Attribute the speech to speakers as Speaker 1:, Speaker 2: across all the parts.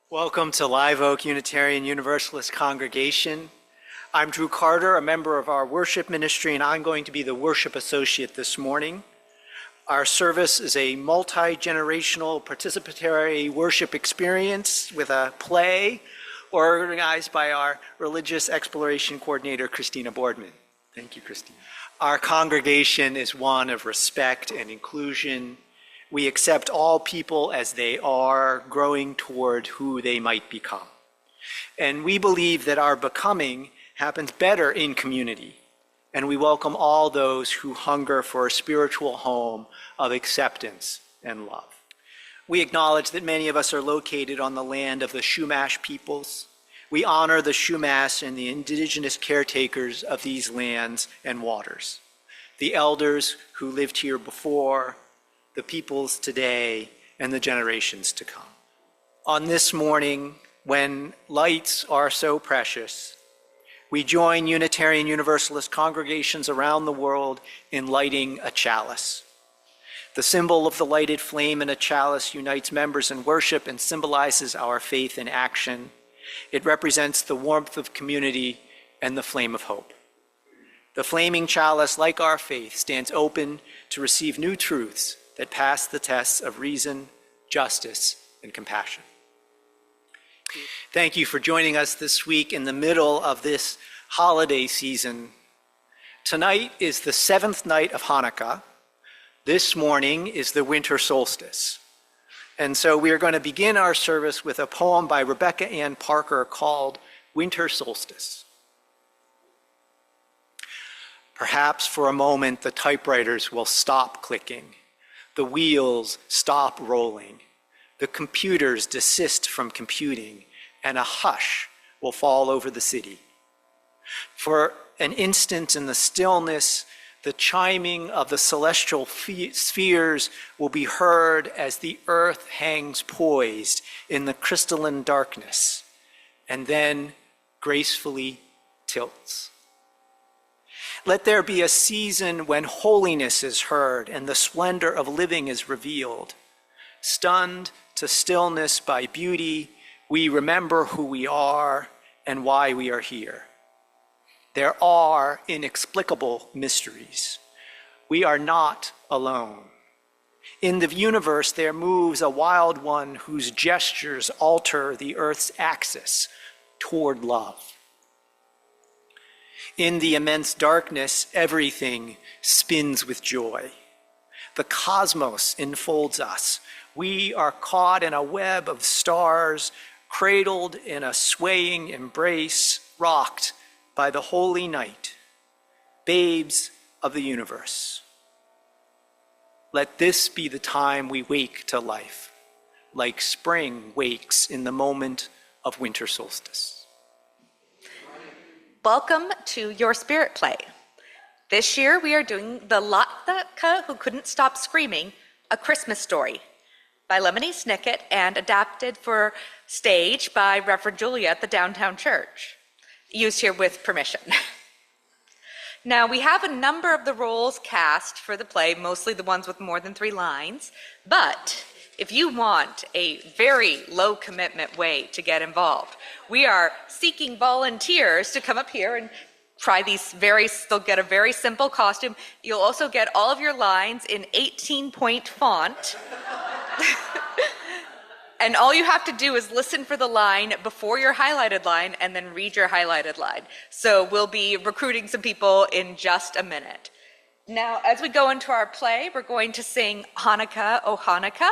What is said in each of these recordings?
Speaker 1: Welcome to Live Oak Unitarian Universalist Congregation. I'm Drew Carter, a member of our worship ministry, and I'm going to be the worship associate this morning. Our service is a multi-generational participatory worship experience with a play organized by our religious exploration coordinator, Christina Boardman. Thank you, Christina. Our congregation is one of respect and inclusion. We accept all people as they are, growing toward who they might become. And we believe that our becoming happens better in community. And we welcome all those who hunger for a spiritual home of acceptance and love. We acknowledge that many of us are located on the land of the Chumash peoples. We honor the Chumash and the indigenous caretakers of these lands and waters, the elders who lived here before, the peoples today, and the generations to come. On this morning, when lights are so precious, we join Unitarian Universalist congregations around the world in lighting a chalice. The symbol of the lighted flame in a chalice unites members in worship and symbolizes our faith in action. It represents the warmth of community and the flame of hope. The flaming chalice, like our faith, stands open to receive new truths that pass the tests of reason, justice, and compassion. Thank you for joining us this week in the middle of this holiday season. Tonight is the 7th night of Hanukkah. This morning is the winter solstice. And so we are going to begin our service with a poem by Rebecca Ann Parker called Winter Solstice. Perhaps for a moment the typewriters will stop clicking. The wheels stop rolling, the computers desist from computing, and a hush will fall over the city. For an instant in the stillness, the chiming of the celestial spheres will be heard as the earth hangs poised in the crystalline darkness, and then gracefully tilts. Let there be a season when holiness is heard and the splendor of living is revealed. Stunned to stillness by beauty, we remember who we are and why we are here. There are inexplicable mysteries. We are not alone. In the universe, there moves a wild one whose gestures alter the earth's axis toward love. In the immense darkness, everything spins with joy. The cosmos enfolds us. We are caught in a web of stars, cradled in a swaying embrace, rocked by the holy night, babes of the universe. Let this be the time we wake to life, like spring wakes in the moment of winter solstice.
Speaker 2: Welcome to Your Spirit Play. This year we are doing the Latke Who Couldn't Stop Screaming, A Christmas Story by Lemony Snicket and adapted for stage by Reverend Julia at the Downtown Church, used here with permission. Now we have a number of the roles cast for the play, mostly the ones with more than 3 lines, but if you want a very low commitment way to get involved, we are seeking volunteers to come up here and try they'll get a very simple costume. You'll also get all of your lines in 18-point font. And all you have to do is listen for the line before your highlighted line and then read your highlighted line. So we'll be recruiting some people in just a minute. Now, as we go into our play, we're going to sing Hanukkah, O Hanukkah,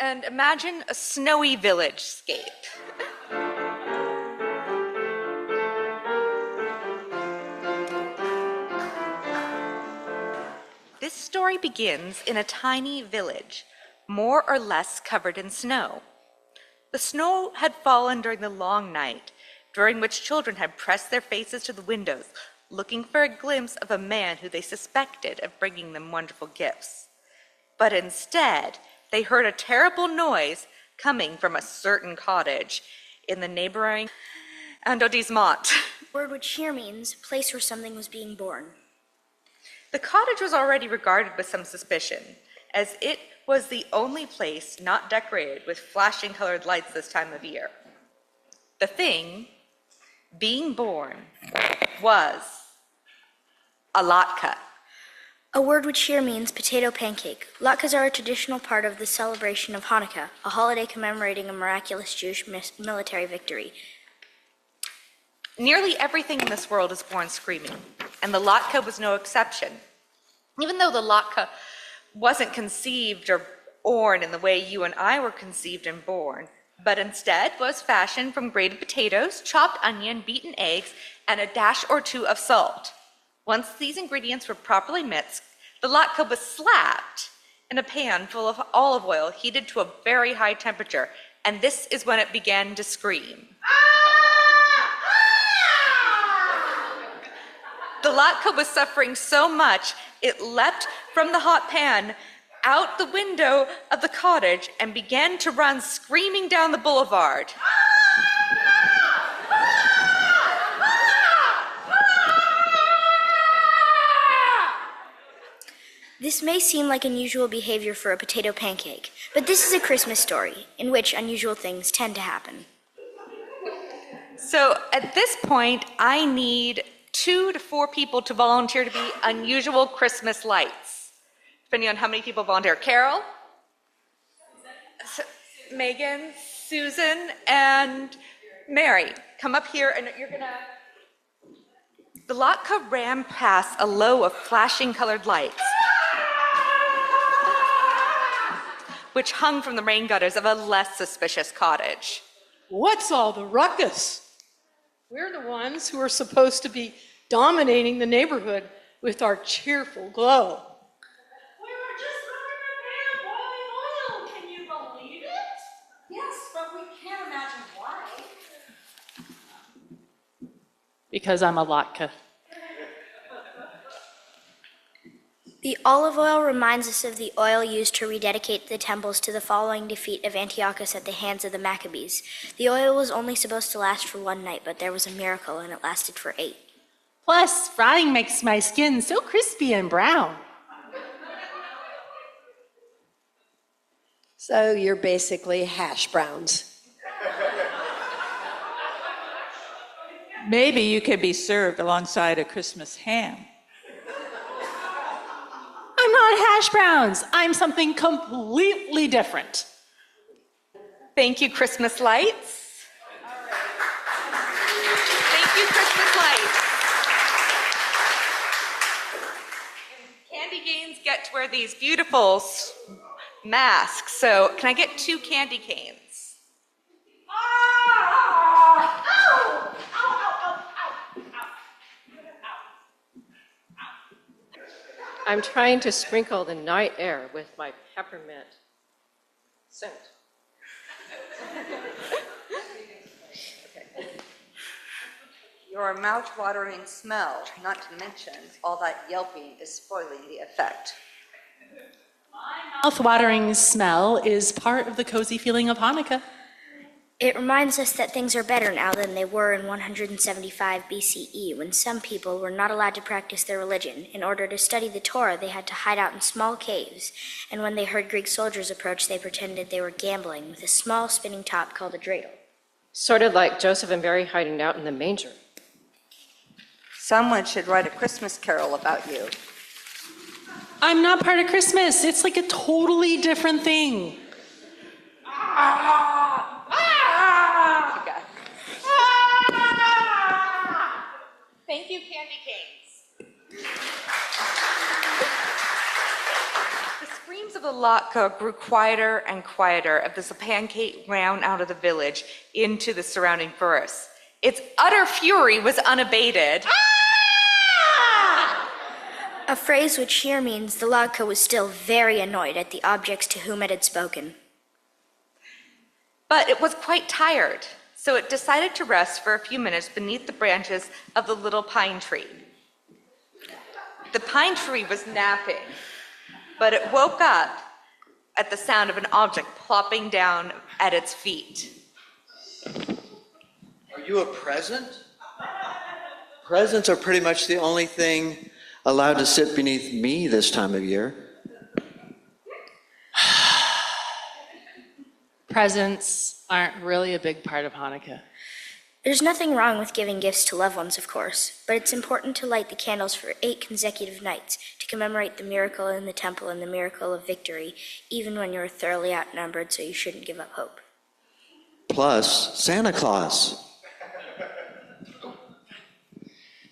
Speaker 2: and imagine a snowy village-scape. This story begins in a tiny village, more or less covered in snow. The snow had fallen during the long night, during which children had pressed their faces to the windows, looking for a glimpse of a man who they suspected of bringing them wonderful gifts. But instead, they heard a terrible noise coming from a certain cottage in the neighboring arrondissement.
Speaker 3: Word which here means place where something was being born.
Speaker 2: The cottage was already regarded with some suspicion, as it was the only place not decorated with flashing colored lights this time of year. The thing, being born, was a latke.
Speaker 3: A word which here means potato pancake. Latkes are a traditional part of the celebration of Hanukkah, a holiday commemorating a miraculous Jewish military victory.
Speaker 2: Nearly everything in this world is born screaming, and the latke was no exception. Even though the latke wasn't conceived or born in the way you and I were conceived and born, but instead was fashioned from grated potatoes, chopped onion, beaten eggs, and a dash or two of salt. Once these ingredients were properly mixed, the latke was slapped in a pan full of olive oil heated to a very high temperature, and this is when it began to scream. The latke was suffering so much, it leapt from the hot pan out the window of the cottage and began to run screaming down the boulevard.
Speaker 3: This may seem like unusual behavior for a potato pancake, but this is a Christmas story in which unusual things tend to happen.
Speaker 2: So at this point, I need 2 to 4 people to volunteer to be unusual Christmas lights, depending on how many people volunteer. Carol, Megan, Susan, and Mary, come up here and you're gonna... The latke ran past a row of flashing colored lights, which hung from the rain gutters of a less suspicious cottage.
Speaker 4: What's all the ruckus? We're the ones who are supposed to be dominating the neighborhood with our cheerful glow.
Speaker 5: We were just running a pan of boiling oil. Can you believe it? Yes, but we can't imagine why.
Speaker 4: Because I'm a latke.
Speaker 3: The olive oil reminds us of the oil used to rededicate the temples to the following defeat of Antiochus at the hands of the Maccabees. The oil was only supposed to last for 1 night, but there was a miracle and it lasted for 8.
Speaker 6: Plus, frying makes my skin so crispy and brown.
Speaker 7: So you're basically hash browns.
Speaker 8: Maybe you could be served alongside a Christmas ham.
Speaker 6: I'm not hash browns. I'm something completely different.
Speaker 2: Thank you, Christmas lights. Thank you, Christmas lights. Candy canes get to wear these beautiful masks. So can I get 2 candy canes?
Speaker 9: I'm trying to sprinkle the night air with my peppermint scent.
Speaker 10: Your mouth-watering smell, not to mention all that yelping, is spoiling the effect.
Speaker 6: Mouth-watering smell is part of the cozy feeling of Hanukkah.
Speaker 3: It reminds us that things are better now than they were in 175 BCE, when some people were not allowed to practice their religion. In order to study the Torah, they had to hide out in small caves, and when they heard Greek soldiers approach, they pretended they were gambling with a small spinning top called a dreidel.
Speaker 9: Sort of like Joseph and Mary hiding out in the manger.
Speaker 10: Someone should write a Christmas carol about you.
Speaker 6: I'm not part of Christmas. It's like a totally different thing.
Speaker 2: Thank you, candy canes. The screams of the latke grew quieter and quieter as the pancake ran out of the village into the surrounding forest. Its utter fury was unabated.
Speaker 3: A phrase which here means the latke was still very annoyed at the objects to whom it had spoken.
Speaker 2: But it was quite tired, so it decided to rest for a few minutes beneath the branches of the little pine tree. The pine tree was napping, but it woke up at the sound of an object plopping down at its feet.
Speaker 11: Are you a present? Presents are pretty much the only thing allowed to sit beneath me this time of year.
Speaker 6: presents aren't really a big part of Hanukkah.
Speaker 3: There's nothing wrong with giving gifts to loved ones, of course, but it's important to light the candles for 8 consecutive nights to commemorate the miracle in the temple and the miracle of victory, even when you're thoroughly outnumbered, so you shouldn't give up hope.
Speaker 11: Plus, Santa Claus.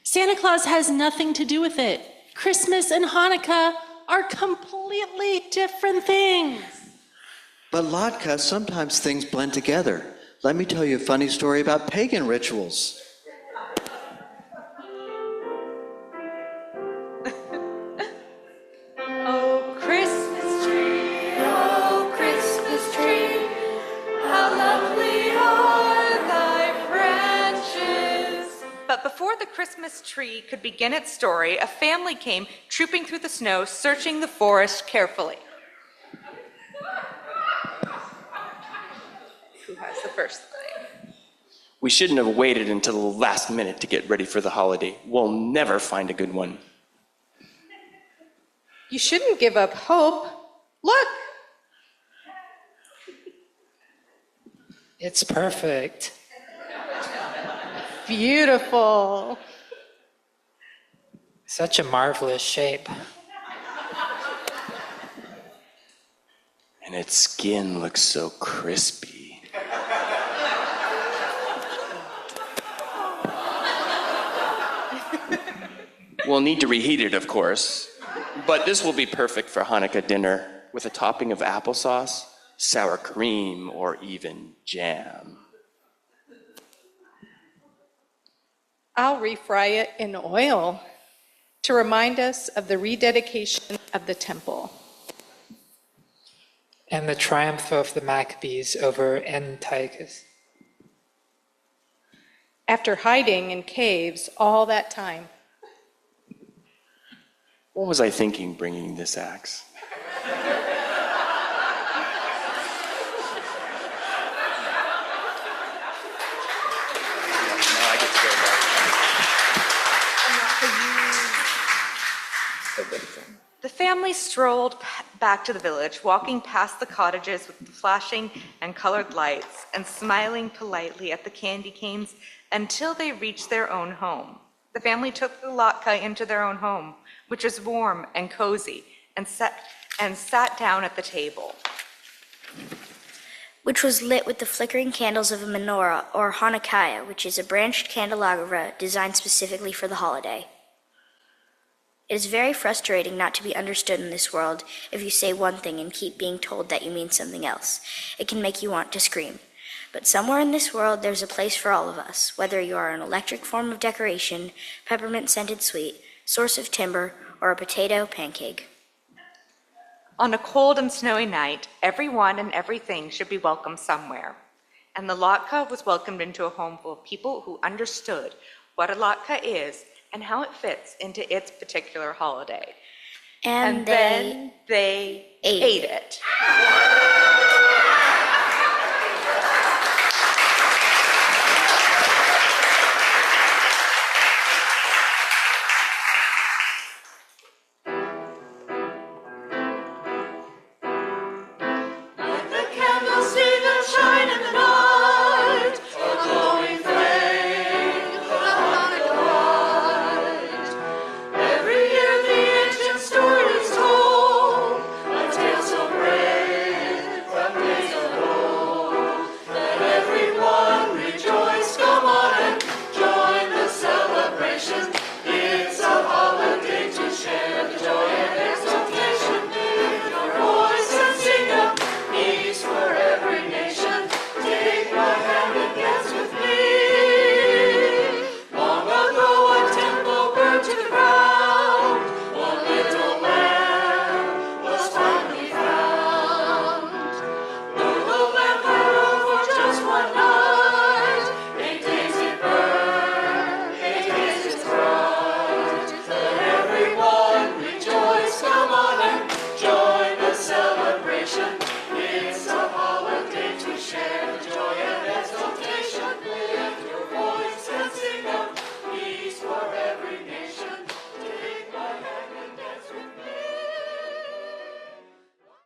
Speaker 6: Santa Claus has nothing to do with it. Christmas and Hanukkah are completely different things.
Speaker 11: But Latke, sometimes things blend together. Let me tell you a funny story about pagan rituals.
Speaker 2: Oh, Christmas tree, how lovely are thy branches. But before the Christmas tree could begin its story, a family came trooping through the snow, searching the forest carefully. Who has the first thing?
Speaker 12: We shouldn't have waited until the last minute to get ready for the holiday. We'll never find a good one.
Speaker 4: You shouldn't give up hope. Look,
Speaker 13: It's perfect.
Speaker 4: beautiful.
Speaker 13: Such a marvelous shape.
Speaker 12: And its skin looks so crispy. We'll need to reheat it, of course, but this will be perfect for Hanukkah dinner with a topping of applesauce, sour cream, or even jam.
Speaker 4: I'll refry it in oil to remind us of the rededication of the temple.
Speaker 13: And the triumph of the Maccabees over Antiochus.
Speaker 4: After hiding in caves all that time.
Speaker 12: What was I thinking bringing this axe?
Speaker 2: The family strolled back to the village, walking past the cottages with the flashing and colored lights and smiling politely at the candy canes until they reached their own home. The family took the latke into their own home, which was warm and cozy, and sat down at the table,
Speaker 3: which was lit with the flickering candles of a menorah, or Hanukkah, which is a branched candelabra designed specifically for the holiday. It is very frustrating not to be understood in this world if you say one thing and keep being told that you mean something else. It can make you want to scream. But somewhere in this world there's a place for all of us, whether you are an electric form of decoration, peppermint-scented sweet, source of timber, or a potato pancake.
Speaker 2: On a cold and snowy night, everyone and everything should be welcome somewhere. And the latke was welcomed into a home full of people who understood what a latke is and how it fits into its particular holiday.
Speaker 3: And
Speaker 2: then they ate it.